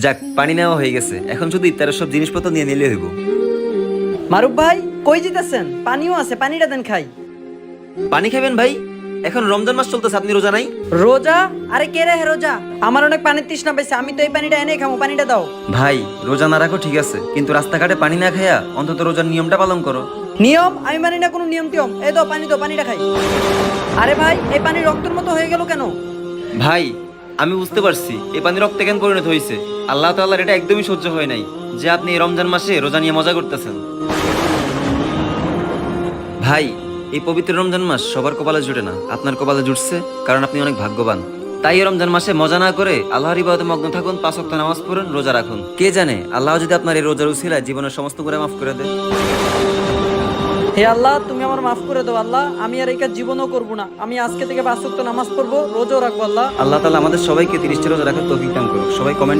যাক, পানি নেওয়া হয়ে গেছে, এখন শুধু ইফতারের সব জিনিসপত্র নিয়ে নিলে হইব। মারুফ ভাই কই যেতেছেন? পানিও আছে, পানিটা দেন খাই। পানি খাবেন ভাই? এখন রমজান মাস চলতেছে, আপনি রোজা নাই? রোজা? আরে কে রে রোজা? আমার অনেক পানির তৃষ্ণা পাইছে, আমি তো এই পানিটা এনে খাবো, পানিটা দাও। ভাই, রোজা না রাখো ঠিক আছে, কিন্তু রাস্তাঘাটে পানি না খায়া অন্তত রোজার নিয়মটা পালন করো। নিয়ম? আমি মানি না কোনো নিয়ম টিয়ম। এই দাও পানি, দাও পানিটা খাই। আরে ভাই, এই পানি রক্তের মতো হয়ে গেল কেন? ভাই, আমি বুঝতে পারছি এই পানি রক্তে কেন পরিণত হয়েছে। আল্লাহ তাআলার এটা একদমই সহ্য হয় নাই যে আপনি এই রমজান মাসে রোজা নিয়ে মজা করতেছেন। ভাই, এই পবিত্র রমজান মাস সবার কপালে জুটে না, আপনার কপালে জুটছে কারণ আপনি অনেক ভাগ্যবান। তাই এই রমজান মাসে মজা না করে আল্লাহর ইবাদতে মগ্ন থাকুন, 5 ওয়াক্ত নামাজ পড়ুন, রোজা রাখুন। কে জানে আল্লাহ যদি আপনার এই রোজার উসিলায় জীবনের সমস্ত গুনাহ মাফ করে দেয়। হে আল্লাহ, তুমি আমার মাফ করে দাও আল্লাহ, আমি আর এই কাজ জীবনও করবো না। আমি আজকে থেকে 5 ওয়াক্ত নামাজ পড়বো, রোজাও রাখবো আল্লাহ। আল্লাহ তাআলা আমাদের সবাইকে 30টা রোজা রাখার তৌফিক দান করুক। সবাই কমেন্ট